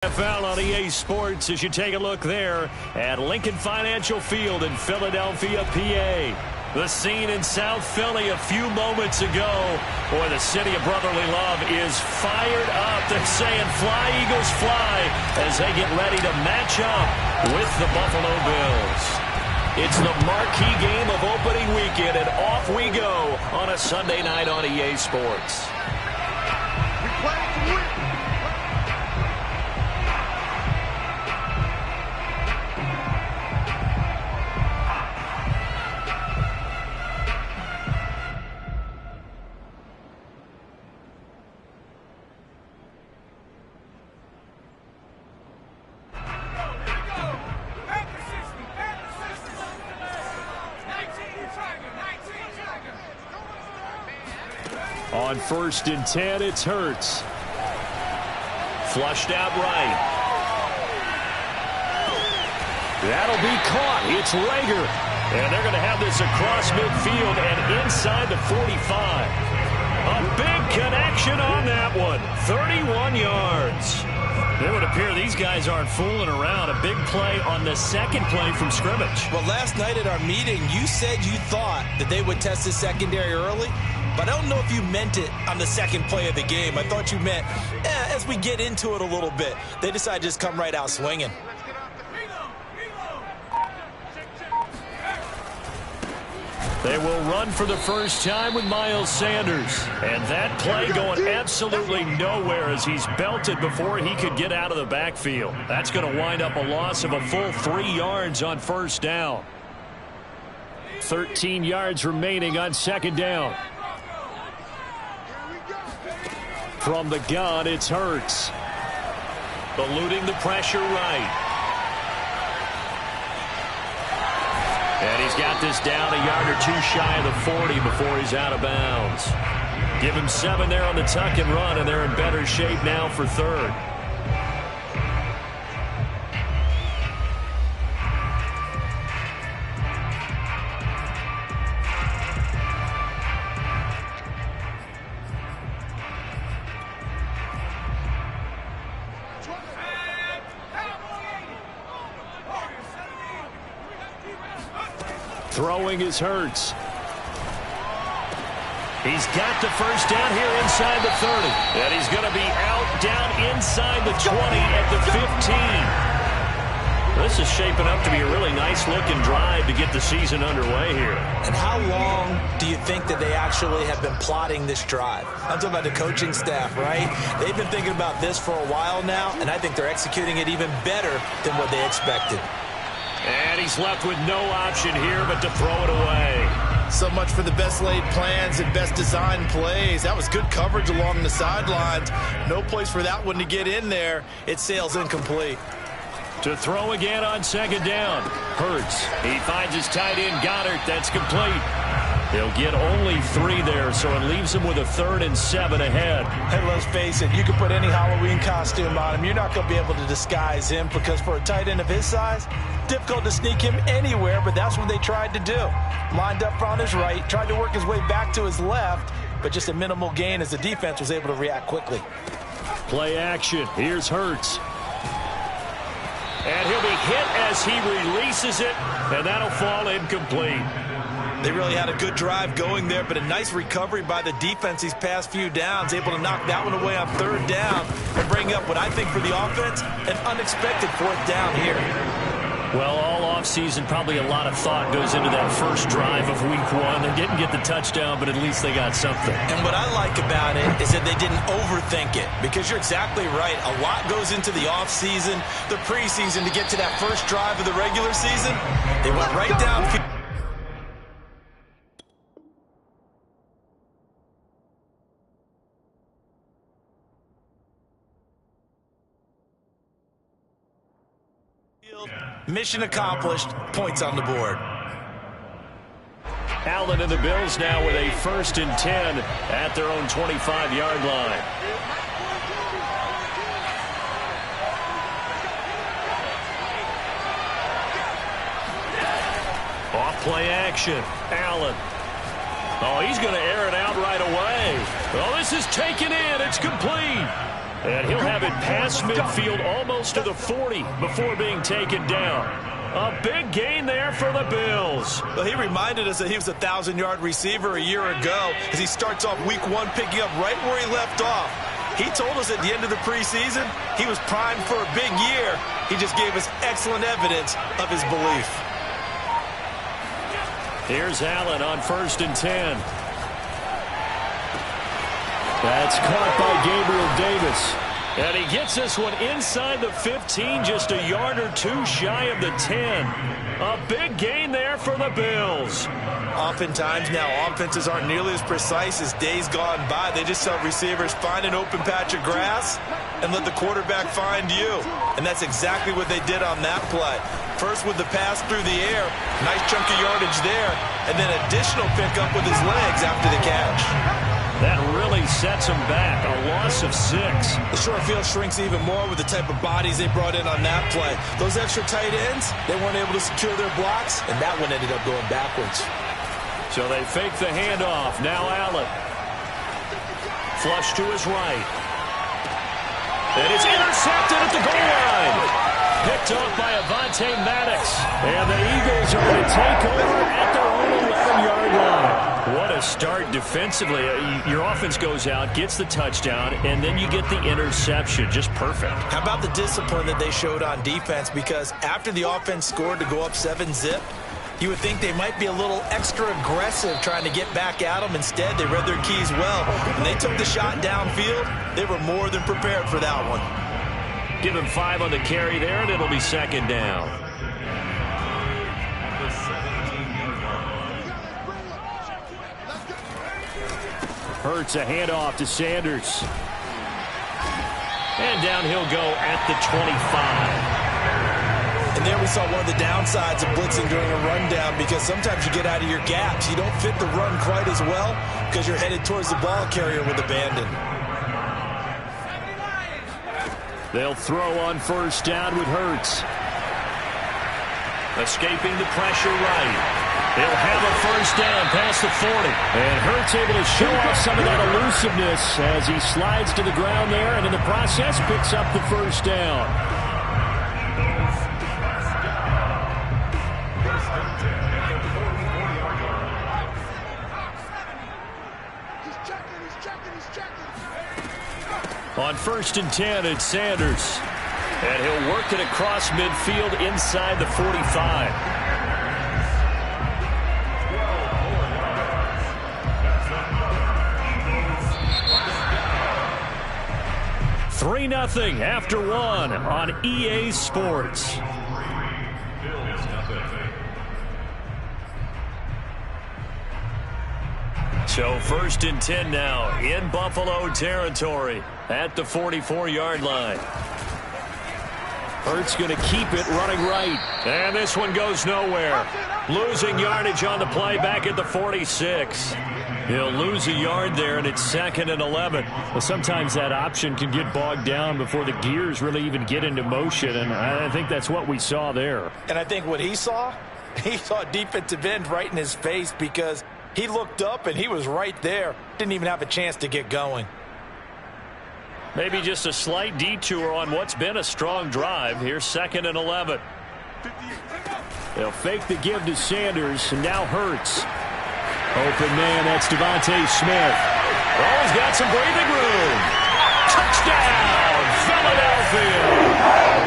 NFL on EA Sports as you take a look there at Lincoln Financial Field in Philadelphia, PA. The scene in South Philly a few moments ago. Boy, the city of brotherly love is fired up. They're saying fly, Eagles, fly as they get ready to match up with the Buffalo Bills. It's the marquee game of opening weekend, and off we go on a Sunday night on EA Sports. We play to win. On 1st and 10, it's Hurts. Flushed out right. That'll be caught. It's Rager. And they're going to have this across midfield and inside the 45. A big connection on that one. 31 yards. It would appear these guys aren't fooling around. A big play on the second play from scrimmage. Well, last night at our meeting, you said you thought that they would test the secondary early. But I don't know if you meant it on the second play of the game. I thought you meant, as we get into it a little bit, they decided to just come right out swinging. They will run for the first time with Miles Sanders. And that play going absolutely nowhere as he's belted before he could get out of the backfield. That's going to wind up a loss of a full 3 yards on first down. 13 yards remaining on second down. From the gun, it's Hurts. Eluding the pressure right. And he's got this down a yard or two shy of the 40 before he's out of bounds. Give him 7 there on the tuck and run, and they're in better shape now for third. Throwing is Hurts. He's got the first down here inside the 30. And he's going to be out down inside the 20 at the 15. This is shaping up to be a really nice-looking drive to get the season underway here. And how long do you think that they actually have been plotting this drive? I'm talking about the coaching staff, right? They've been thinking about this for a while now, and I think they're executing it even better than what they expected. And he's left with no option here but to throw it away. So much for the best laid plans and best designed plays. That was good coverage along the sidelines. No place for that one to get in there. It sails incomplete. To throw again on second down. Hurts. He finds his tight end Goddard. That's complete. He'll get only 3 there, so it leaves him with a 3rd and 7 ahead. And let's face it, you can put any Halloween costume on him. You're not going to be able to disguise him because for a tight end of his size, difficult to sneak him anywhere, but that's what they tried to do. Lined up on his right, tried to work his way back to his left, but just a minimal gain as the defense was able to react quickly. Play action. Here's Hurts. And he'll be hit as he releases it, and that'll fall incomplete. They really had a good drive going there, but a nice recovery by the defense these past few downs, able to knock that one away on 3rd down and bring up what I think for the offense, an unexpected 4th down here. Well, all offseason, probably a lot of thought goes into that first drive of week 1. They didn't get the touchdown, but at least they got something. And what I like about it is that they didn't overthink it, because you're exactly right. A lot goes into the offseason, the preseason to get to that first drive of the regular season. They went right downfield. Mission accomplished. Points on the board. Allen and the Bills now with a 1st and 10 at their own 25-yard line. Off play action. Allen. Oh, he's going to air it out right away. Oh, this is taken in. It's complete. And he'll have it past midfield almost to the 40 before being taken down. A big gain there for the Bills. Well, he reminded us that he was a 1,000-yard receiver a year ago as he starts off week 1 picking up right where he left off. He told us at the end of the preseason he was primed for a big year. He just gave us excellent evidence of his belief. Here's Allen on 1st and 10. That's caught by Gabriel Davis. And he gets this one inside the 15, just a yard or two shy of the 10. A big gain there for the Bills. Oftentimes now, offenses aren't nearly as precise as days gone by. They just tell receivers, find an open patch of grass and let the quarterback find you. And that's exactly what they did on that play. First with the pass through the air, nice chunk of yardage there, and then additional pickup with his legs after the catch. That really sets him back, a loss of 6. The short field shrinks even more with the type of bodies they brought in on that play. Those extra tight ends, they weren't able to secure their blocks, and that one ended up going backwards. So they fake the handoff. Now Allen. Flush to his right. And it's intercepted at the goal line. Picked off by Avonte Maddox. And the Eagles are going to take over at their own 11-yard line. What a start defensively. Your offense goes out, gets the touchdown, and then you get the interception. Just perfect. How about the discipline that they showed on defense? Because after the offense scored to go up 7-zip, you would think they might be a little extra aggressive trying to get back at them. Instead, they read their keys well. When they took the shot downfield, they were more than prepared for that one. Give him 5 on the carry there, and it'll be 2nd down. Hurts a handoff to Sanders. And down he'll go at the 25. And there we saw one of the downsides of blitzing during a rundown, because sometimes you get out of your gaps. You don't fit the run quite as well because you're headed towards the ball carrier with abandon. They'll throw on 1st down with Hurts. Escaping the pressure right. He'll have a 1st down past the 40. And Hurts able to show off some of that elusiveness as he slides to the ground there, and in the process picks up the 1st down. On 1st and 10, it's Sanders. And he'll work it across midfield inside the 45. 3-0 after 1 on EA Sports. So 1st and 10 now in Buffalo territory at the 44-yard line. Hurts going to keep it running right. And this one goes nowhere. Losing yardage on the play back at the 46. He'll lose a yard there, and it's 2nd and 11. Well, sometimes that option can get bogged down before the gears really even get into motion, and I think that's what we saw there. And I think what he saw defensive end right in his face, because he looked up and he was right there. Didn't even have a chance to get going. Maybe just a slight detour on what's been a strong drive. Here's 2nd and 11. They'll fake the give to Sanders, and now Hurts. Open man, that's Devontae Smith. Oh, he's got some breathing room. Touchdown, Philadelphia.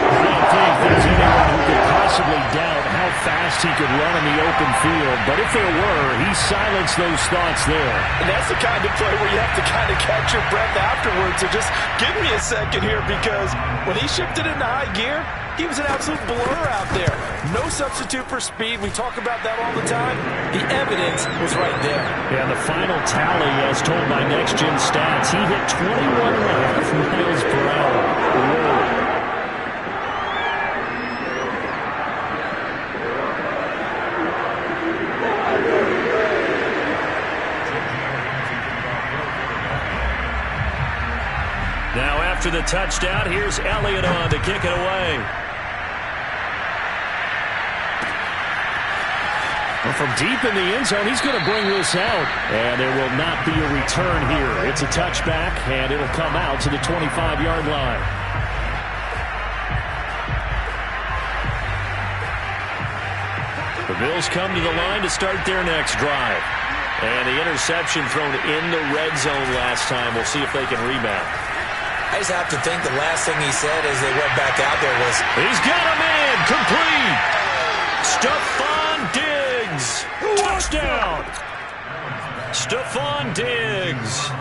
I don't think there's anyone who could possibly doubt how fast he could run in the open field. But if there were, he silenced those thoughts there. And that's the kind of play where you have to kind of catch your breath afterwards. So just give me a second here, because when he shifted into high gear, he was an absolute blur out there. No substitute for speed. We talk about that all the time. The evidence was right there. Yeah, the final tally, as told by Next Gen Stats, he hit 21.5 miles per hour. Whoa. Now after the touchdown, here's Elliott on to kick it away. Well, from deep in the end zone, he's going to bring this out. And there will not be a return here. It's a touchback, and it'll come out to the 25-yard line. The Bills come to the line to start their next drive. And the interception thrown in the red zone last time. We'll see if they can rebound. I just have to think the last thing he said as they went back out there was, he's got a man complete. Stephon Diggs. Touchdown. Stephon Diggs.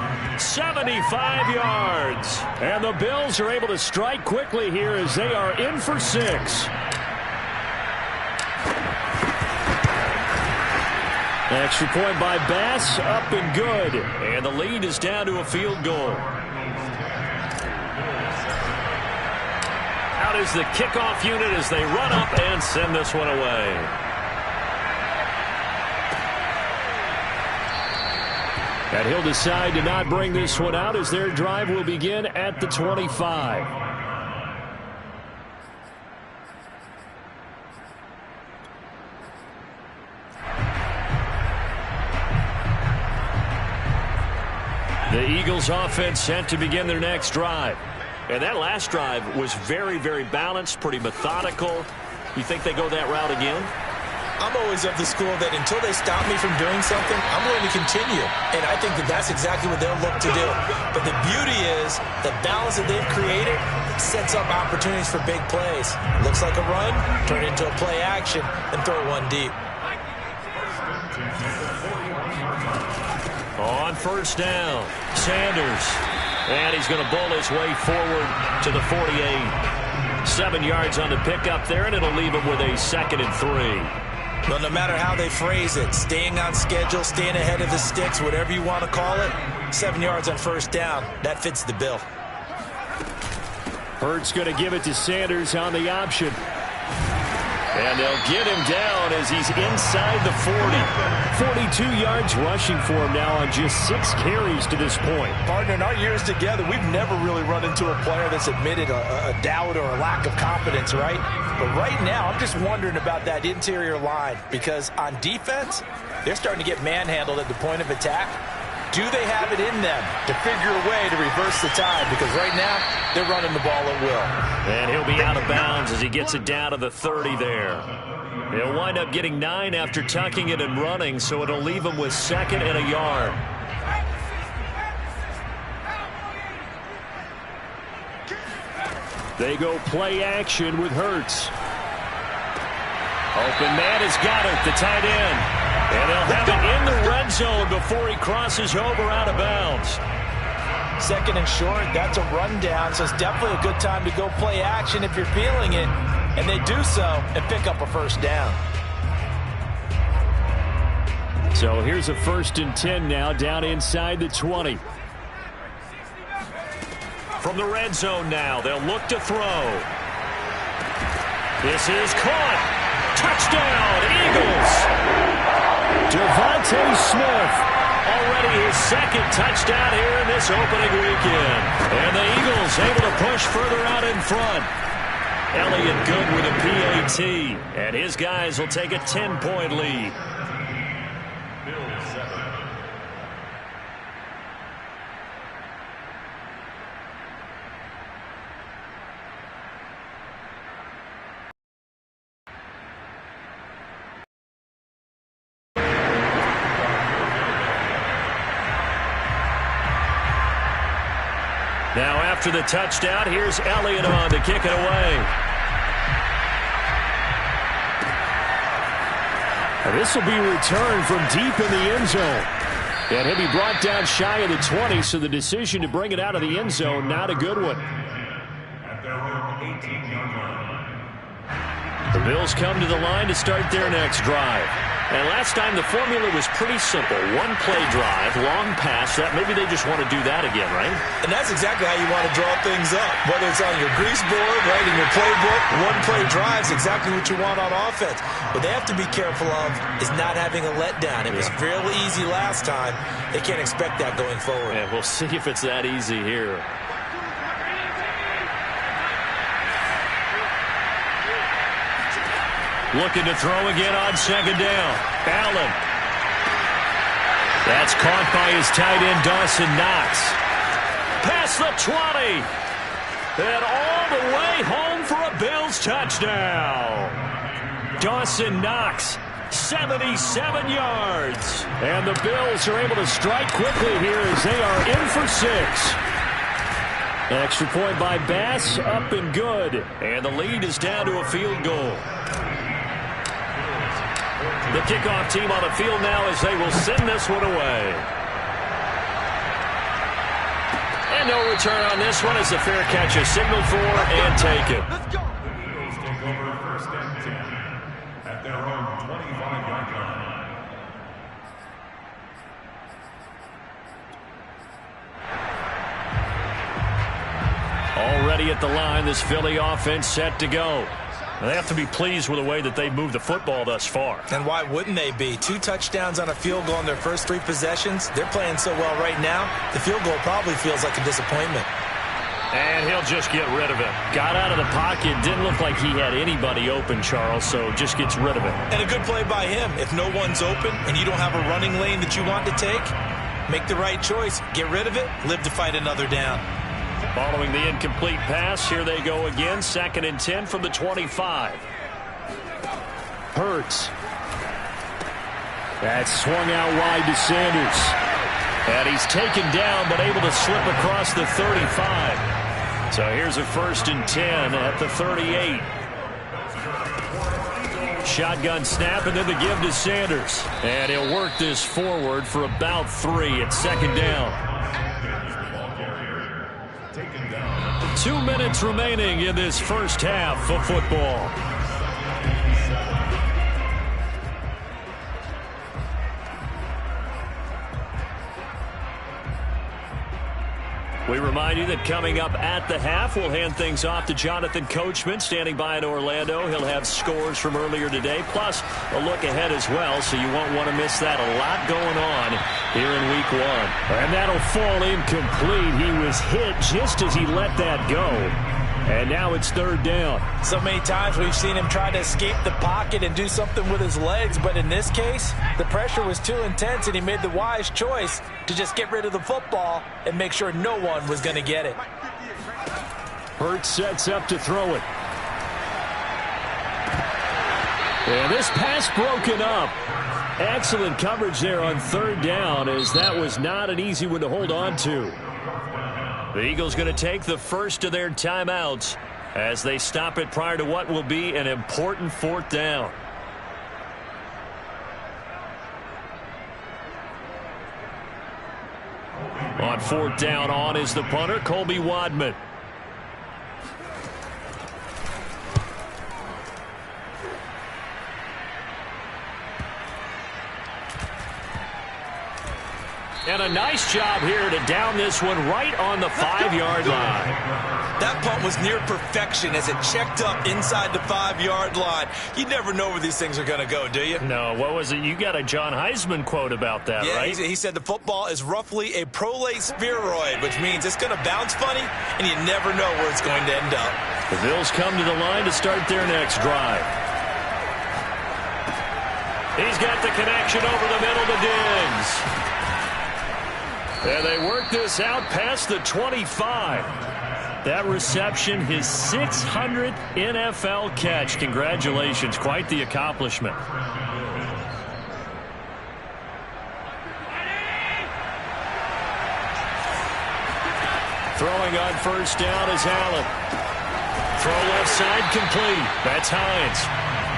75 yards. And the Bills are able to strike quickly here as they are in for 6. Extra point by Bass, up and good. And the lead is down to a field goal. Out is the kickoff unit as they run up and send this one away. And he'll decide to not bring this one out as their drive will begin at the 25. The Eagles offense set to begin their next drive. And that last drive was very, very balanced, pretty methodical. You think they go that route again? I'm always of the school that until they stop me from doing something, I'm going to continue. And I think that that's exactly what they'll look to do. But the beauty is the balance that they've created sets up opportunities for big plays. Looks like a run, turn it into a play action, and throw one deep. On first down, Sanders. And he's going to bowl his way forward to the 48. 7 yards on the pickup there, and it'll leave him with a 2nd and 3. Well, no matter how they phrase it, staying on schedule, staying ahead of the sticks, whatever you want to call it, 7 yards on first down, that fits the bill. Hurts going to give it to Sanders on the option. And they'll get him down as he's inside the 40. 42 yards rushing for him now on just 6 carries to this point. Partner, in our years together, we've never really run into a player that's admitted a doubt or a lack of confidence, right? But right now, I'm just wondering about that interior line because on defense, they're starting to get manhandled at the point of attack. Do they have it in them to figure a way to reverse the tide? Because right now, they're running the ball at will. And he'll be out of bounds as he gets it down to the 30 there. He'll wind up getting 9 after tucking it and running, so it'll leave him with 2nd and a yard. They go play action with Hurts. Open man has got it, the tight end. And they'll have it in the red zone before he crosses over out of bounds. 2nd and short, that's a rundown, so it's definitely a good time to go play action if you're feeling it. And they do so and pick up a first down. So here's a 1st and 10 now down inside the 20. From the red zone now, they'll look to throw. This is caught. Touchdown, Eagles. Devontae Smith, already his 2nd touchdown here in this opening weekend. And the Eagles able to push further out in front. Elliott good with a PAT. And his guys will take a 10-point lead. Now after the touchdown, here's Elliott on to kick it away. And this will be returned from deep in the end zone. And he'll be brought down shy of the 20, so the decision to bring it out of the end zone, not a good one. The Bills come to the line to start their next drive. And last time the formula was pretty simple. One play drive, long pass. That maybe they just want to do that again, right? And that's exactly how you want to draw things up. Whether it's on your grease board, right, in your playbook, one play drive is exactly what you want on offense. What they have to be careful of is not having a letdown. It was fairly easy last time. They can't expect that going forward. Yeah, we'll see if it's that easy here. Looking to throw again on second down. Allen. That's caught by his tight end, Dawson Knox. Past the 20. And all the way home for a Bills touchdown. Dawson Knox, 77 yards. And the Bills are able to strike quickly here as they are in for 6. Extra point by Bass, up and good. And the lead is down to a field goal. The kickoff team on the field now as they will send this one away. And no return on this one as the fair catch is signaled for and taken. Let's go. Bills take over first and 10 at their own 25-yard line. Already at the line, this Philly offense set to go. They have to be pleased with the way that they've moved the football thus far. And why wouldn't they be? 2 touchdowns on a field goal in their first 3 possessions. They're playing so well right now, the field goal probably feels like a disappointment. And he'll just get rid of it. Got out of the pocket. Didn't look like he had anybody open, Charles, so just gets rid of it. And a good play by him. If no one's open and you don't have a running lane that you want to take, make the right choice. Get rid of it. Live to fight another down. Following the incomplete pass, here they go again. 2nd and 10 from the 25. Hurts. That's swung out wide to Sanders. And he's taken down but able to slip across the 35. So here's a 1st and 10 at the 38. Shotgun snap and then the give to Sanders. And he'll work this forward for about 3 at 2nd down. 2 minutes remaining in this first half of football. We remind you that coming up at the half, we'll hand things off to Jonathan Coachman, standing by in Orlando. He'll have scores from earlier today, plus a look ahead as well, so you won't want to miss that. A lot going on here in Week 1. And that'll fall incomplete. He was hit just as he let that go. And now it's 3rd down. So many times we've seen him try to escape the pocket and do something with his legs, but in this case, the pressure was too intense and he made the wise choice to just get rid of the football and make sure no one was going to get it. Hurts sets up to throw it. And this pass broken up. Excellent coverage there on 3rd down, as that was not an easy one to hold on to. The Eagles going to take the first of their timeouts as they stop it prior to what will be an important 4th down. On 4th down, on is the punter, Colby Wadman. And a nice job here to down this one right on the 5-yard line. That punt was near perfection as it checked up inside the 5-yard line. You never know where these things are going to go, do you? No, what was it? You got a John Heisman quote about that, yeah, right? He said the football is roughly a prolate spheroid, which means it's going to bounce funny, and you never know where it's going to end up. The Bills come to the line to start their next drive. He's got the connection over the middle to Diggs. And they work this out past the 25. That reception, his 600th NFL catch. Congratulations. Quite the accomplishment. Throwing on 1st down is Allen. Throw left side complete. That's Hines.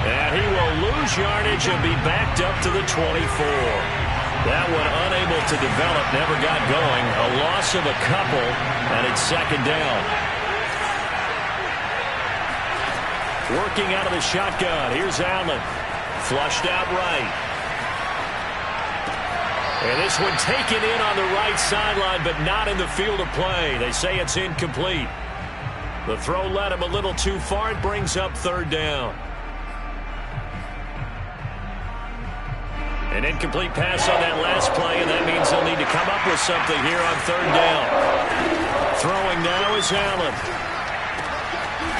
And he will lose yardage and be backed up to the 24. That one unable to develop, never got going. A loss of a couple, and it's 2nd down. Working out of the shotgun. Here's Allen. Flushed out right. And this one taken in on the right sideline, but not in the field of play. They say it's incomplete. The throw led him a little too far. It brings up 3rd down. An incomplete pass on that last play, and that means they'll need to come up with something here on 3rd down. Throwing now is Allen.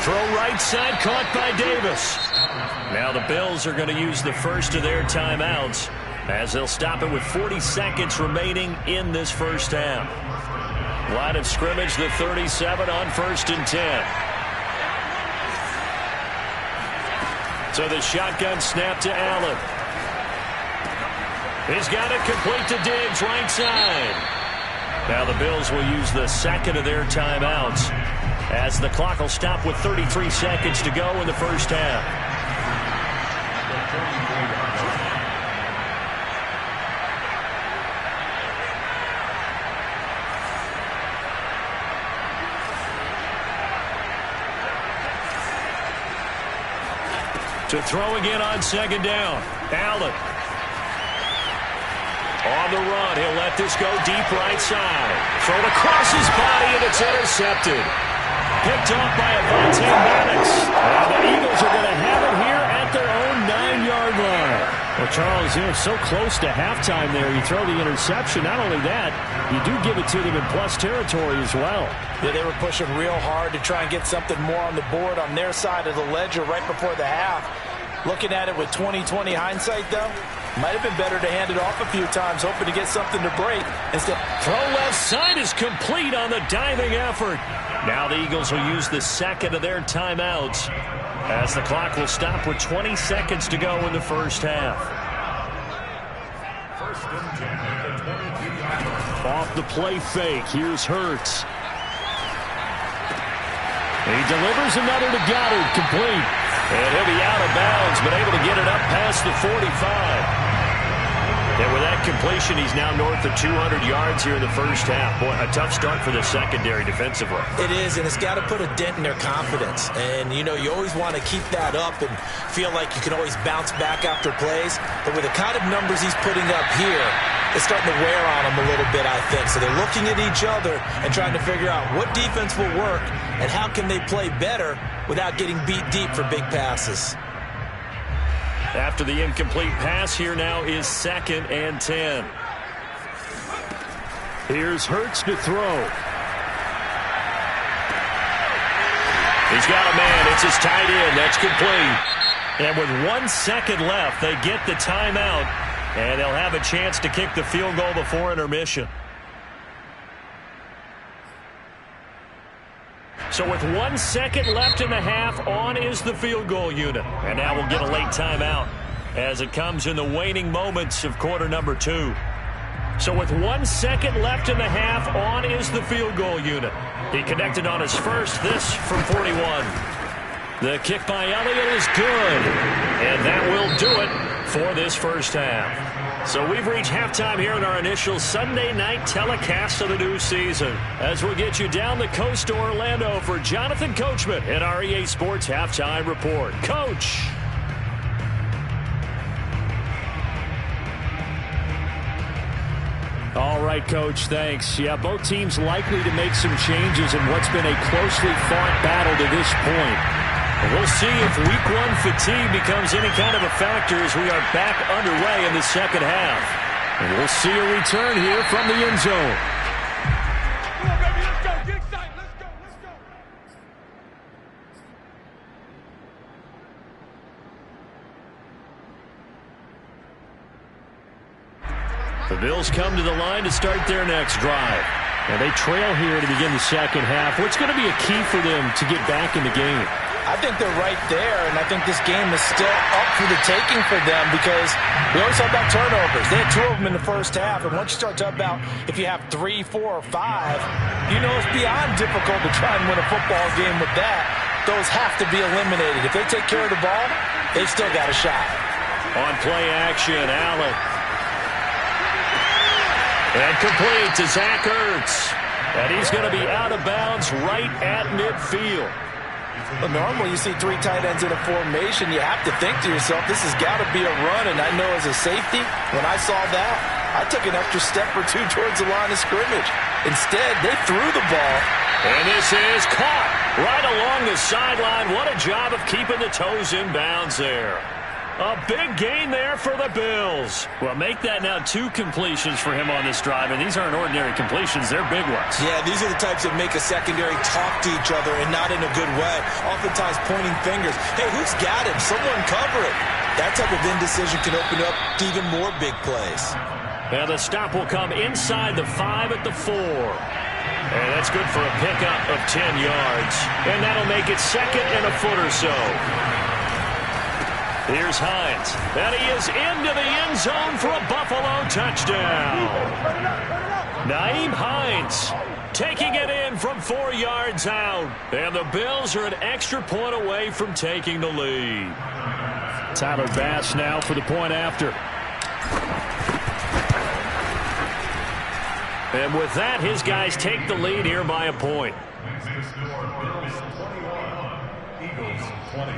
Throw right side, caught by Davis. Now the Bills are going to use the first of their timeouts as they'll stop it with 40 seconds remaining in this first half. Line of scrimmage, the 37 on 1st and 10. So the shotgun snap to Allen. He's got it complete to Diggs, right side. Now the Bills will use the second of their timeouts as the clock will stop with 33 seconds to go in the first half. To throw again on second down. Allen. On the run, he'll let this go deep right side. Thrown across his body, and it's intercepted. Picked off by Avonte Maddox. And the Eagles are going to have it here at their own 9-yard line. Well, Charles, you're so close to halftime there. You throw the interception. Not only that, you do give it to them in plus territory as well. Yeah, they were pushing real hard to try and get something more on the board on their side of the ledger right before the half. Looking at it with 20/20 hindsight, though, might have been better to hand it off a few times, hoping to get something to break. Instead, throw left side is complete on the diving effort. Now the Eagles will use the second of their timeouts as the clock will stop with 20 seconds to go in the first half. Off the play fake, here's Hurts. He delivers another to Goddard, complete. And he'll be out of bounds, but able to get it up past the 45. And with that completion, he's now north of 200 yards here in the first half. Boy, a tough start for the secondary defensively. It is, and it's got to put a dent in their confidence. And, you know, you always want to keep that up and feel like you can always bounce back after plays. But with the kind of numbers he's putting up here, it's starting to wear on them a little bit, I think. So they're looking at each other and trying to figure out what defense will work and how can they play better without getting beat deep for big passes. After the incomplete pass, here now is 2nd and 10. Here's Hurts to throw. He's got a man. It's his tight end. That's complete. And with 1 second left, they get the timeout, and they'll have a chance to kick the field goal before intermission. So with 1 second left in the half, on is the field goal unit. And now we'll get a late timeout as it comes in the waning moments of quarter number 2. So with 1 second left in the half, on is the field goal unit. He connected on his first, this from 41. The kick by Elliott is good. And that will do it for this first half. So we've reached halftime here in our initial Sunday night telecast of the new season. As we'll get you down the coast to Orlando for Jonathan Coachman in our EA Sports Halftime Report. Coach. All right, Coach, thanks. Yeah, both teams likely to make some changes in what's been a closely fought battle to this point. We'll see if Week 1 fatigue becomes any kind of a factor as we are back underway in the second half. And we'll see a return here from the end zone. Come on, baby, let's go. Get excited. Let's go. Let's The go. Bills come to the line to start their next drive. And they trail here to begin the second half. What's going to be a key for them to get back in the game? I think they're right there, and I think this game is still up for the taking for them because we always talk about turnovers. They had 2 of them in the first half, and once you start talking about if you have 3, 4, or 5, you know it's beyond difficult to try and win a football game with that. Those have to be eliminated. If they take care of the ball, they've still got a shot. On play action, Allen. And complete to Zach Ertz. And he's going to be out of bounds right at midfield. Well, normally you see 3 tight ends in a formation. You have to think to yourself, this has got to be a run. And I know as a safety, when I saw that, I took an extra step or 2 towards the line of scrimmage. Instead, they threw the ball. And this is caught right along the sideline. What a job of keeping the toes in bounds there. A big gain there for the Bills. Well, make that now 2 completions for him on this drive, and these aren't ordinary completions. They're big ones. Yeah, these are the types that make a secondary talk to each other and not in a good way. Oftentimes pointing fingers. Hey, who's got him? Someone cover it. That type of indecision can open up to even more big plays. Now the stop will come inside the 5 at the 4. And that's good for a pickup of 10 yards. And that'll make it 2nd and a foot or so. Here's Hines. And he is into the end zone for a Buffalo touchdown. Naeem Hines taking it in from 4 yards out. And the Bills are an extra point away from taking the lead. Tyler Bass now for the point after. And with that, his guys take the lead here by a point. The score, Bills 21, Eagles 20.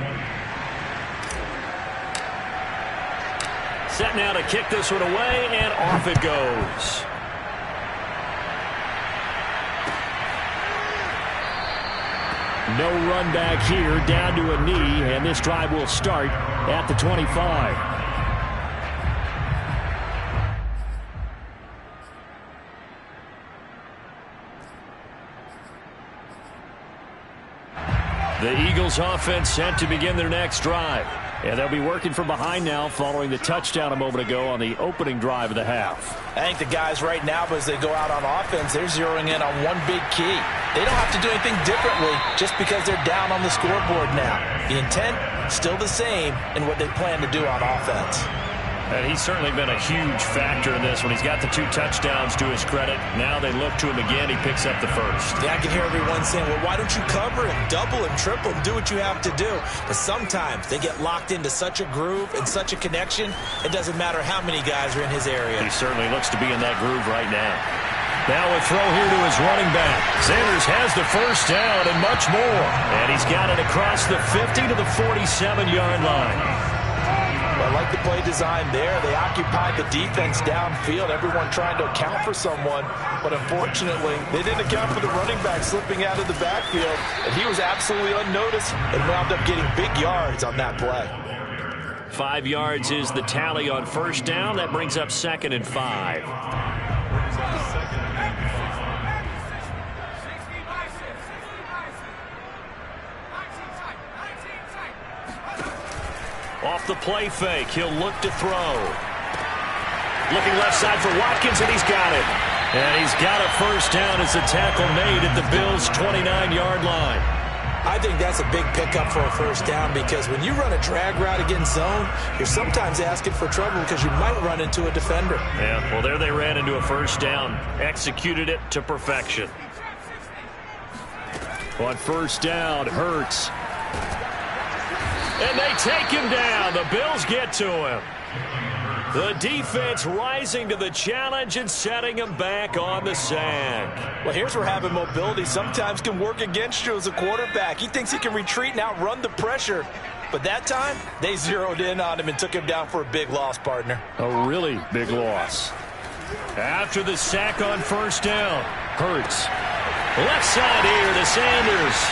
Set now to kick this one away, and off it goes. No run back here, down to a knee, and this drive will start at the 25. The Eagles offense set to begin their next drive. And they'll be working from behind now following the touchdown a moment ago on the opening drive of the half. I think the guys right now, as they go out on offense, they're zeroing in on one big key. They don't have to do anything differently just because they're down on the scoreboard now. The intent, still the same in what they plan to do on offense. And he's certainly been a huge factor in this when he's got the 2 touchdowns to his credit. Now they look to him again. He picks up the first. Yeah, I can hear everyone saying, well, why don't you cover him, double him, triple him, do what you have to do. But sometimes they get locked into such a groove and such a connection, it doesn't matter how many guys are in his area. He certainly looks to be in that groove right now. Now a throw here to his running back. Sanders has the first down and much more. And he's got it across the 50 to the 47-yard line. I like the play design there. They occupied the defense downfield, everyone trying to account for someone. But unfortunately, they didn't account for the running back slipping out of the backfield. And he was absolutely unnoticed and wound up getting big yards on that play. 5 yards is the tally on first down. That brings up 2nd and 5. Off the play fake, he'll look to throw. Looking left side for Watkins, and he's got it. And he's got a first down as the tackle made at the Bills' 29-yard line. I think that's a big pickup for a first down because when you run a drag route against zone, you're sometimes asking for trouble because you might run into a defender. Yeah, well, there they ran into a first down. Executed it to perfection. On first down, Hurts. And they take him down. The Bills get to him. The defense rising to the challenge and setting him back on the sack. Well, here's where having mobility sometimes can work against you as a quarterback. He thinks he can retreat and outrun the pressure. But that time, they zeroed in on him and took him down for a big loss, partner. A really big loss. After the sack on first down, Hurts. Left side here to Sanders.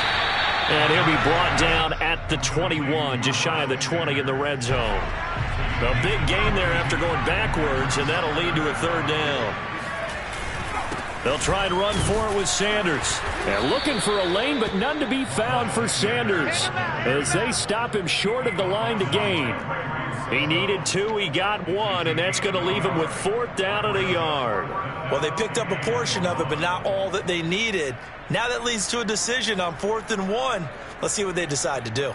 And he'll be brought down at the 21, just shy of the 20 in the red zone. A big gain there after going backwards, and that'll lead to a third down. They'll try and run for it with Sanders. And looking for a lane, but none to be found for Sanders as they stop him short of the line to gain. He needed 2, he got 1, and that's going to leave him with 4th down and a yard. Well, they picked up a portion of it, but not all that they needed. Now that leads to a decision on 4th and 1. Let's see what they decide to do.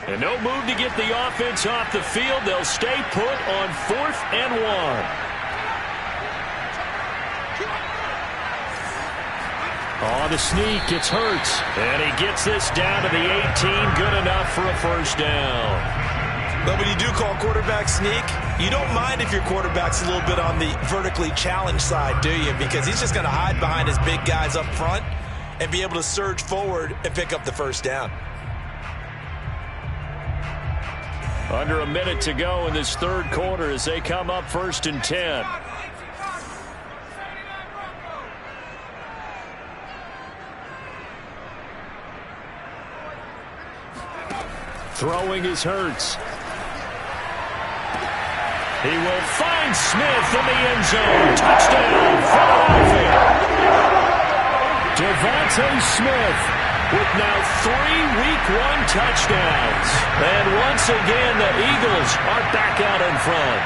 And no move to get the offense off the field. They'll stay put on 4th and 1. On the sneak, it's Hurts. And he gets this down to the 18. Good enough for a first down. But when you do call quarterback sneak, you don't mind if your quarterback's a little bit on the vertically challenged side, do you? Because he's just going to hide behind his big guys up front and be able to surge forward and pick up the first down. Under a minute to go in this third quarter as they come up 1st and 10. Throwing is Hurts. He will find Smith in the end zone. Touchdown, Philadelphia. Devontae Smith with now 3 Week 1 touchdowns. And once again, the Eagles are back out in front.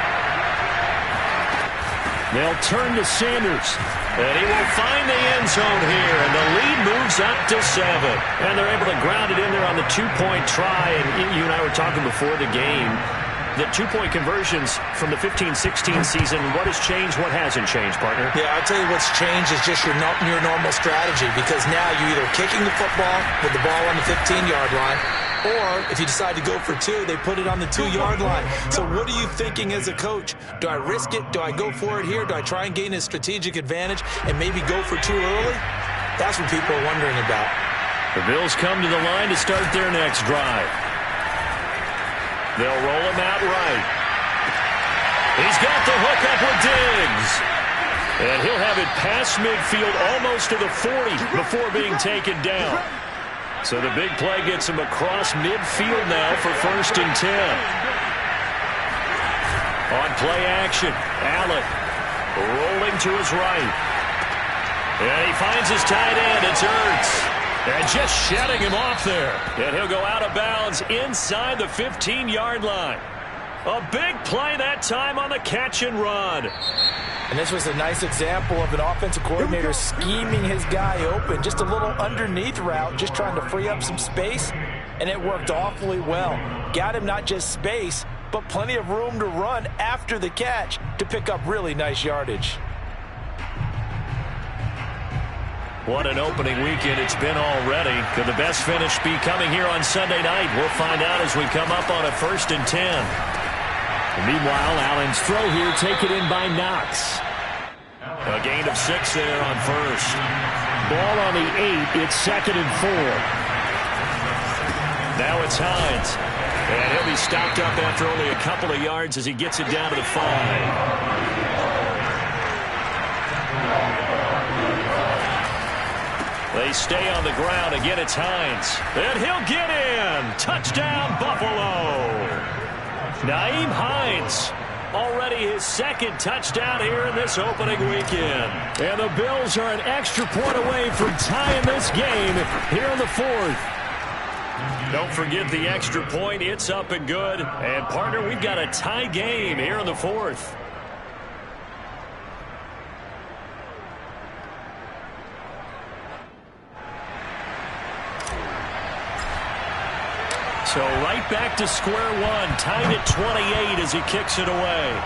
They'll turn to Sanders. And he will find the end zone here, and the lead moves up to 7. And they're able to ground it in there on the 2-point try. And you and I were talking before the game. The 2-point conversions from the 15-16 season, what has changed, what hasn't changed, partner? Yeah, I'll tell you what's changed is just your normal strategy, because now you're either kicking the football with the ball on the 15-yard line, or if you decide to go for 2, they put it on the 2-yard line. So what are you thinking as a coach? Do I risk it? Do I go for it here? Do I try and gain a strategic advantage and maybe go for 2 early? That's what people are wondering about. The Bills come to the line to start their next drive. They'll roll him out right. He's got the hook up with Diggs. And he'll have it past midfield almost to the 40 before being taken down. So the big play gets him across midfield now for 1st and 10. On play action, Allen rolling to his right. And he finds his tight end. It's Ertz. And just shedding him off there. And he'll go out of bounds inside the 15-yard line. A big play that time on the catch and run. And this was a nice example of an offensive coordinator scheming his guy open. Just a little underneath route, just trying to free up some space. And it worked awfully well. Got him not just space, but plenty of room to run after the catch to pick up really nice yardage. What an opening weekend it's been already. Could the best finish be coming here on Sunday night? We'll find out as we come up on a 1st and 10. And meanwhile, Allen's throw here taken in by Knox. A gain of 6 there on 1st. Ball on the 8. It's 2nd and 4. Now it's Hines. And he'll be stopped up after only a couple of yards as he gets it down to the 5. They stay on the ground. Again, it's Hines. And he'll get in. Touchdown, Buffalo. Nyheim Hines. Already his 2nd touchdown here in this opening weekend. And the Bills are an extra point away from tying this game here in the 4th. Don't forget the extra point. It's up and good. And, partner, we've got a tie game here in the 4th. So right back to square one, tied at 28 as he kicks it away.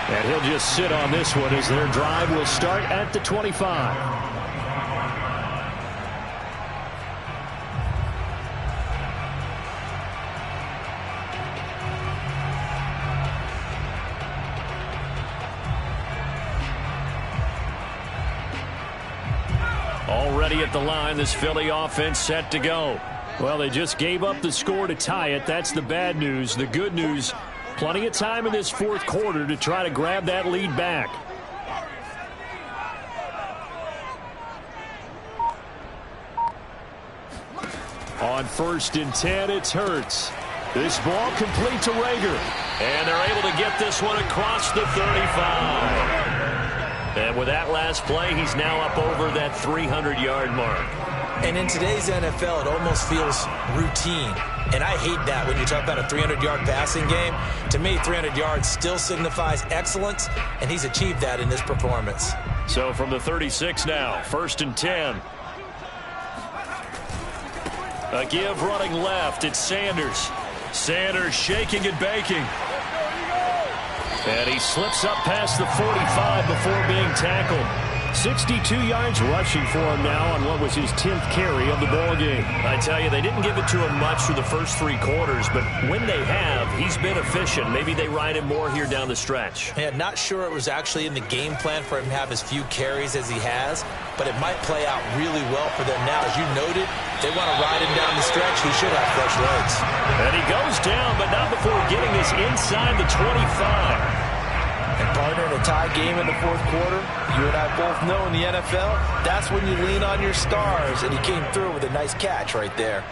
And he'll just sit on this one as their drive will start at the 25. Already at the line, this Philly offense set to go. Well, they just gave up the score to tie it. That's the bad news. The good news, plenty of time in this 4th quarter to try to grab that lead back. On 1st and 10, it's Hurts. This ball complete to Rager. And they're able to get this one across the 35. And with that last play, he's now up over that 300-yard mark. And in today's NFL, it almost feels routine. And I hate that when you talk about a 300-yard passing game. To me, 300 yards still signifies excellence, and he's achieved that in this performance. So from the 36 now, 1st and 10. A give running left. It's Sanders. Sanders shaking and baking. And he slips up past the 45 before being tackled. 62 yards rushing for him now on what was his 10th carry of the ball game. I tell you, they didn't give it to him much for the first 3 quarters, but when they have, he's been efficient. Maybe they ride him more here down the stretch. Yeah, not sure it was actually in the game plan for him to have as few carries as he has, but it might play out really well for them now. As you noted, they want to ride him down the stretch. He should have fresh legs. And he goes down, but not before getting this inside the 25. And partner, in a tie game in the fourth quarter, you and I both know in the NFL, that's when you lean on your stars, and he came through with a nice catch right there.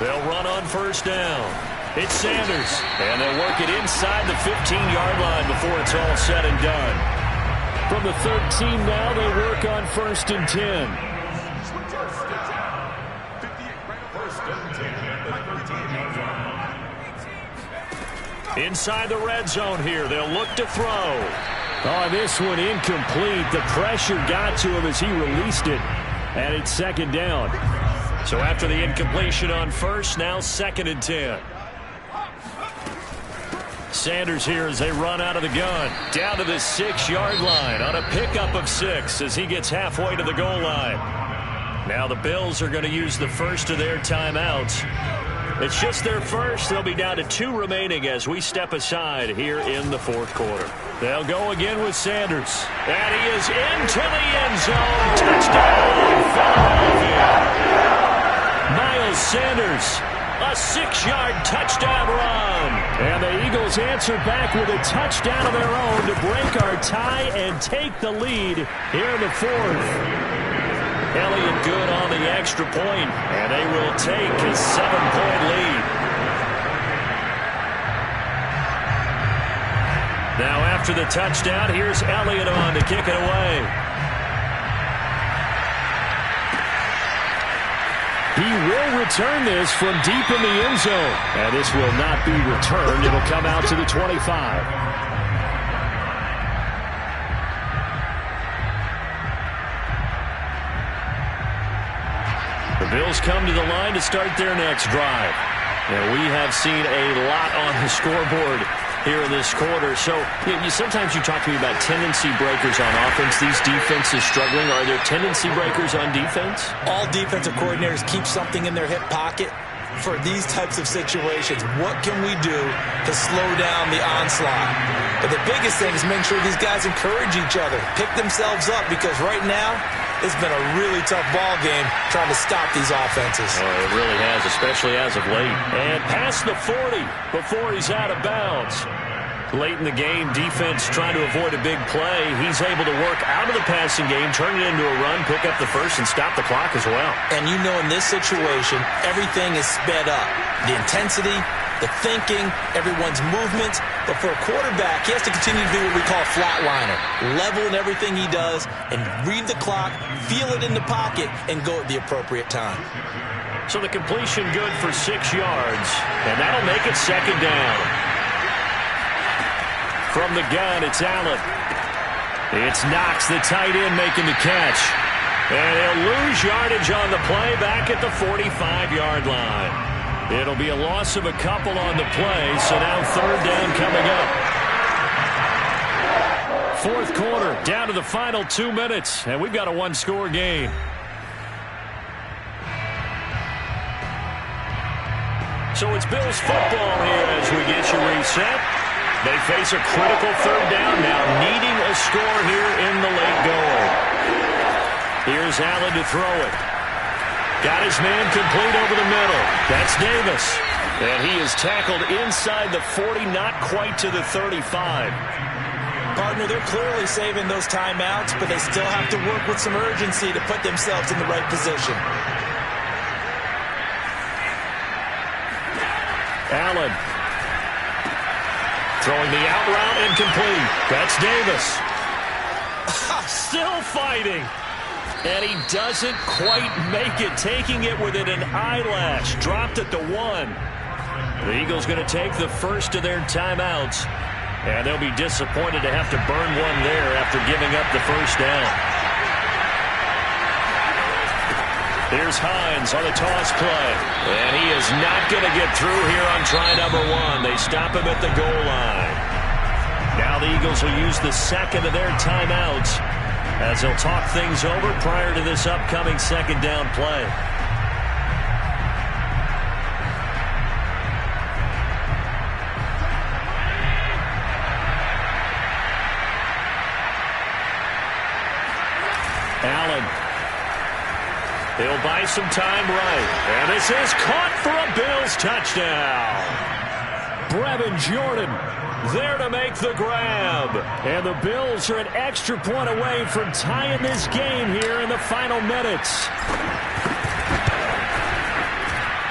They'll run on first down. It's Sanders, and they'll work it inside the 15-yard line before it's all said and done. From the 13 now, they work on 1st and 10. Inside the red zone here, they'll look to throw. Oh, this one incomplete. The pressure got to him as he released it, and it's 2nd down. So after the incompletion on first, now 2nd and 10. Sanders here as they run out of the gun. Down to the 6-yard line on a pickup of 6 as he gets halfway to the goal line. Now the Bills are going to use the first of their timeouts. It's just their first. They'll be down to 2 remaining as we step aside here in the fourth quarter. They'll go again with Sanders. And he is into the end zone. Touchdown, Philadelphia. Miles Sanders, a 6-yard touchdown run. And the Eagles answer back with a touchdown of their own to break our tie and take the lead here in the fourth. Elliott good on the extra point, and they will take a 7-point lead. Now after the touchdown, here's Elliott on to kick it away. He will return this from deep in the end zone. And this will not be returned. It'll come out to the 25. The Bills come to the line to start their next drive. And we have seen a lot on the scoreboard here in this quarter. So sometimes you talk to me about tendency breakers on offense. These defenses struggling. Are there tendency breakers on defense? All defensive coordinators keep something in their hip pocket for these types of situations. What can we do to slow down the onslaught? But the biggest thing is making sure these guys encourage each other, pick themselves up, because right now it's been a really tough ball game trying to stop these offenses. Oh, it really has, especially as of late. And past the 40 before he's out of bounds. Late in the game, defense trying to avoid a big play. He's able to work out of the passing game, turn it into a run, pick up the first, and stop the clock as well. And you know in this situation, everything is sped up. The intensity, the thinking, everyone's movements. But for a quarterback, he has to continue to be what we call a flatliner. Level in everything he does and read the clock, feel it in the pocket, and go at the appropriate time. So the completion good for 6 yards, and that'll make it 2nd down. From the gun, it's Allen. It's Knox, the tight end, making the catch. And he'll lose yardage on the play back at the 45-yard line. It'll be a loss of a couple on the play, so now 3rd down coming up. Fourth quarter, down to the final 2 minutes, and we've got a 1-score game. So it's Bills football here as we get you reset. They face a critical 3rd down now, needing a score here in the late goal. Here's Allen to throw it. Got his man complete over the middle. That's Davis. And he is tackled inside the 40, not quite to the 35. Partner, they're clearly saving those timeouts, but they still have to work with some urgency to put themselves in the right position. Allen. Throwing the out route incomplete. That's Davis. Still fighting. And he doesn't quite make it, taking it within an eyelash. Dropped at the 1. The Eagles going to take the first of their timeouts. And they'll be disappointed to have to burn one there after giving up the first down. Here's Hines on the toss play. And he is not going to get through here on try number 1. They stop him at the goal line. Now the Eagles will use the second of their timeouts as they'll talk things over prior to this upcoming 2nd down play. Allen. He'll buy some time right. And this is caught for a Bills touchdown. Brevin Jordan there to make the grab. And the Bills are an extra point away from tying this game here in the final minutes.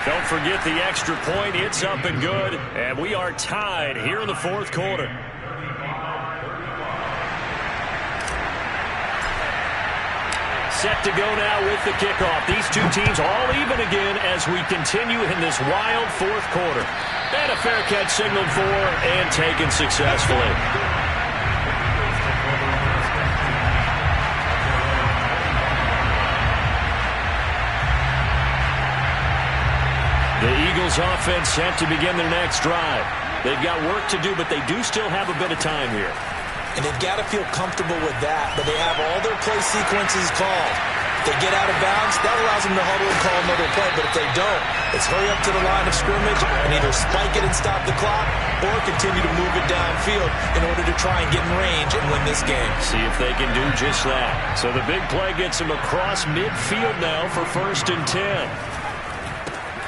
Don't forget the extra point. It's up and good. And we are tied here in the fourth quarter. Set to go now with the kickoff. These two teams all even again as we continue in this wild fourth quarter. And a fair catch signaled for and taken successfully. The Eagles offense set to begin their next drive. They've got work to do, but they do still have a bit of time here. And they've got to feel comfortable with that, but they have all their play sequences called. If they get out of bounds, that allows them to huddle and call another play. But if they don't, it's hurry up to the line of scrimmage and either spike it and stop the clock or continue to move it downfield in order to try and get in range and win this game. See if they can do just that. So the big play gets them across midfield now for 1st and 10.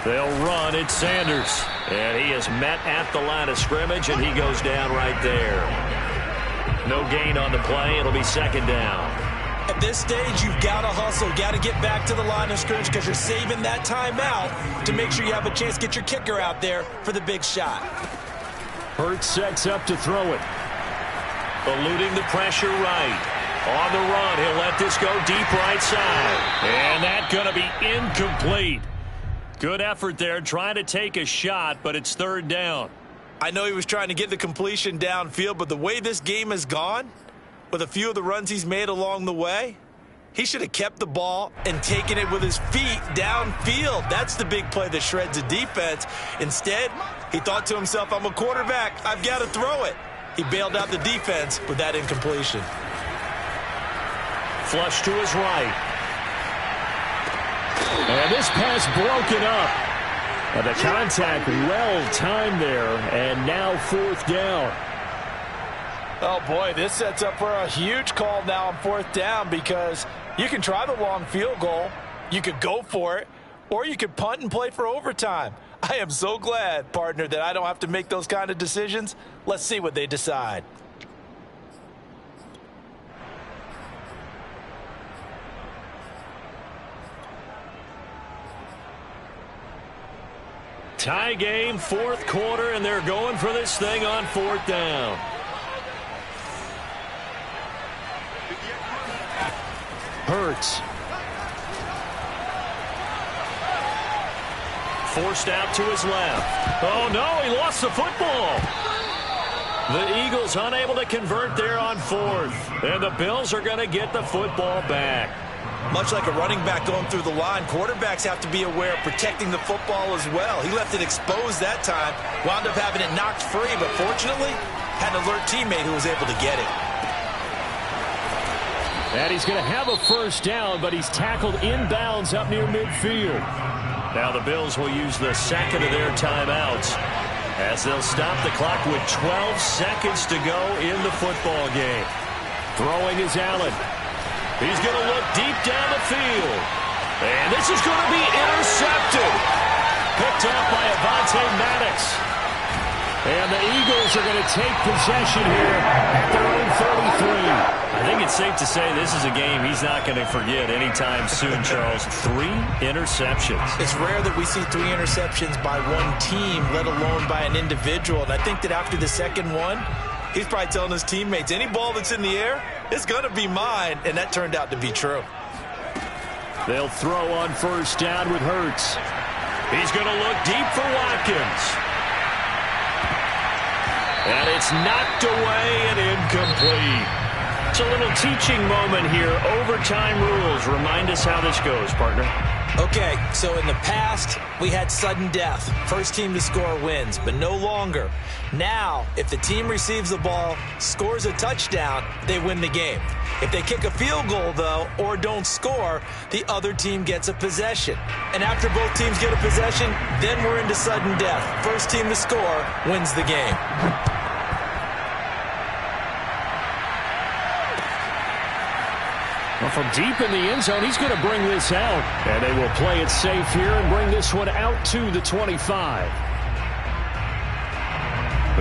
They'll run at Sanders. And he is met at the line of scrimmage, and he goes down right there. No gain on the play. It'll be 2nd down. At this stage, you've got to hustle. Got to get back to the line of scrimmage because you're saving that timeout to make sure you have a chance to get your kicker out there for the big shot. Hurts sets up to throw it. Eluding the pressure right. On the run, he'll let this go deep right side. And that's going to be incomplete. Good effort there trying to take a shot, but it's 3rd down. I know he was trying to get the completion downfield, but the way this game has gone, with a few of the runs he's made along the way, he should have kept the ball and taken it with his feet downfield. That's the big play that shreds the defense. Instead, he thought to himself, I'm a quarterback. I've got to throw it. He bailed out the defense with that incompletion. Flush to his right. And this pass broken up. And the contact well timed there, and now 4th down. Oh, boy, this sets up for a huge call now on 4th down because you can try the long field goal, you could go for it, or you could punt and play for overtime. I am so glad, partner, that I don't have to make those kind of decisions. Let's see what they decide. Tie game, 4th quarter, and they're going for this thing on 4th down. Hurts. Forced out to his left. Oh, no, he lost the football. The Eagles unable to convert there on 4th. And the Bills are going to get the football back. Much like a running back going through the line, quarterbacks have to be aware of protecting the football as well. He left it exposed that time, wound up having it knocked free, but fortunately had an alert teammate who was able to get it. And he's going to have a 1st down, but he's tackled inbounds up near midfield. Now the Bills will use the 2nd of their timeouts as they'll stop the clock with 12 seconds to go in the football game. Throwing is Allen. He's going to look deep down the field. And this is going to be intercepted. Picked up by Avonte Maddox. And the Eagles are going to take possession here at their own 33. I think it's safe to say this is a game he's not going to forget anytime soon, Charles. 3 interceptions. It's rare that we see 3 interceptions by one team, let alone by an individual. And I think that after the 2nd one, he's probably telling his teammates, any ball that's in the air, it's going to be mine. And that turned out to be true. They'll throw on 1st down with Hurts. He's going to look deep for Watkins. And it's knocked away and incomplete. It's a little teaching moment here. Overtime rules. Remind us how this goes, partner. Okay, so in the past, we had sudden death. First team to score wins, but no longer. Now, if the team receives the ball, scores a touchdown, they win the game. If they kick a field goal, though, or don't score, the other team gets a possession. And after both teams get a possession, then we're into sudden death. First team to score wins the game. Well, from deep in the end zone, he's going to bring this out. And they will play it safe here and bring this one out to the 25.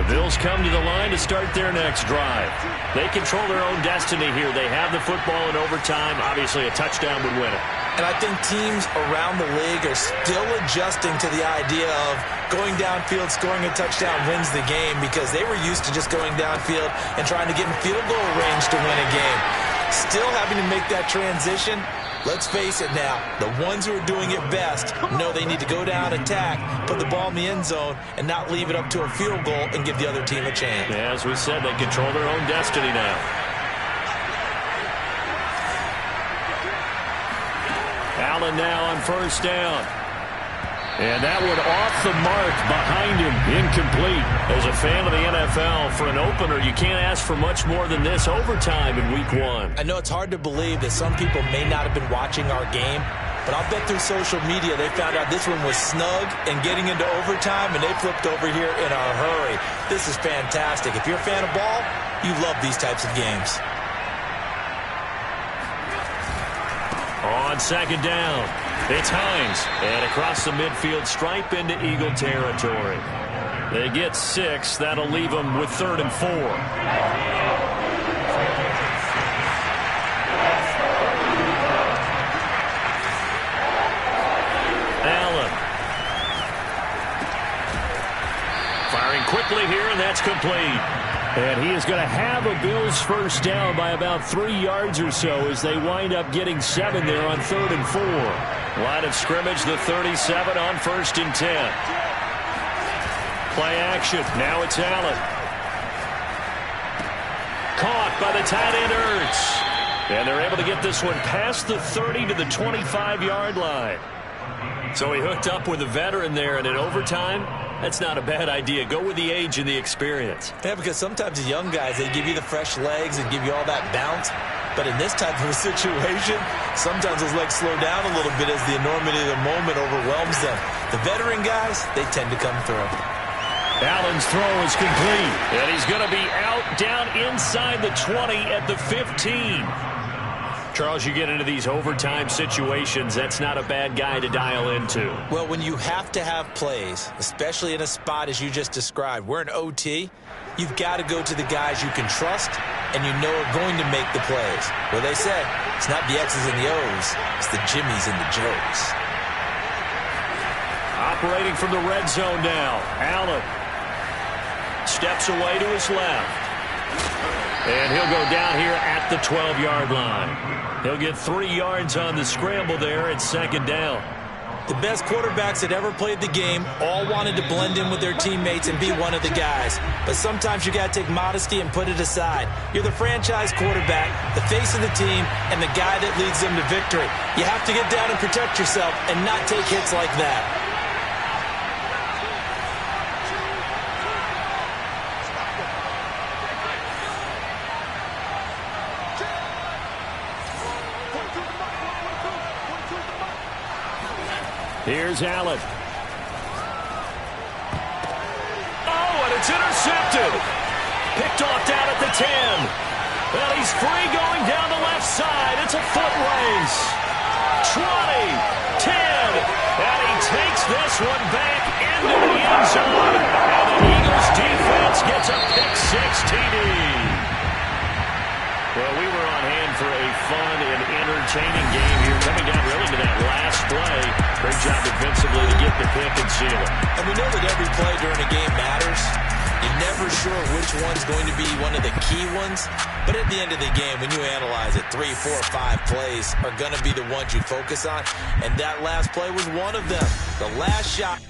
The Bills come to the line to start their next drive. They control their own destiny here. They have the football in overtime. Obviously, a touchdown would win it. And I think teams around the league are still adjusting to the idea of going downfield, scoring a touchdown wins the game, because they were used to just going downfield and trying to get in field goal range to win a game. Still having to make that transition. Let's face it now, the ones who are doing it best know they need to go down, attack, put the ball in the end zone, and not leave it up to a field goal and give the other team a chance. Yeah, as we said, they control their own destiny now. Allen now on first down. And that one off the mark behind him, incomplete. As a fan of the NFL, for an opener, you can't ask for much more than this. Overtime in Week 1. I know it's hard to believe that some people may not have been watching our game, but I'll bet through social media they found out this one was snug and getting into overtime, and they flipped over here in a hurry. This is fantastic. If you're a fan of ball, you love these types of games. On second down, it's Hines. And across the midfield stripe into Eagle territory. They get 6. That'll leave them with 3rd and 4. Allen. Firing quickly here, and that's complete. And he is going to have a Bills first down by about 3 yards or so as they wind up getting 7 there on 3rd and 4. Line of scrimmage, the 37 on 1st and 10. Play action. Now it's Allen. Caught by the tight end Ertz. And they're able to get this one past the 30 to the 25-yard line. So he hooked up with a veteran there, and in overtime, that's not a bad idea. Go with the age and the experience. Yeah, because sometimes the young guys, they give you the fresh legs and give you all that bounce. But in this type of a situation, sometimes those legs slow down a little bit as the enormity of the moment overwhelms them. The veteran guys, they tend to come through. Allen's throw is complete. And he's going to be out down inside the 20 at the 15. Charles, you get into these overtime situations, that's not a bad guy to dial into. Well, when you have to have plays, especially in a spot as you just described, we're in OT, you've got to go to the guys you can trust and you know are going to make the plays. Well, they say it's not the X's and the O's, it's the Jimmies and the Joes. Operating from the red zone now, Allen steps away to his left. And he'll go down here at the 12-yard line. He'll get 3 yards on the scramble there at second down. The best quarterbacks that ever played the game all wanted to blend in with their teammates and be one of the guys. But sometimes you got to take modesty and put it aside. You're the franchise quarterback, the face of the team, and the guy that leads them to victory. You have to get down and protect yourself and not take hits like that. Here's Allen. Oh, and it's intercepted. Picked off down at the 10. Well, he's free going down the left side. It's a foot race. 20, 10, and he takes this one back into the end zone. And the Eagles defense gets a pick-6 TD. Well, we were on hand for a fun and entertaining game here, coming down really to that last play. Great job defensively to get the pick and seal it. And we know that every play during a game matters. You're never sure which one's going to be one of the key ones. But at the end of the game, when you analyze it, 3, 4, 5 plays are going to be the ones you focus on. And that last play was one of them. The last shot.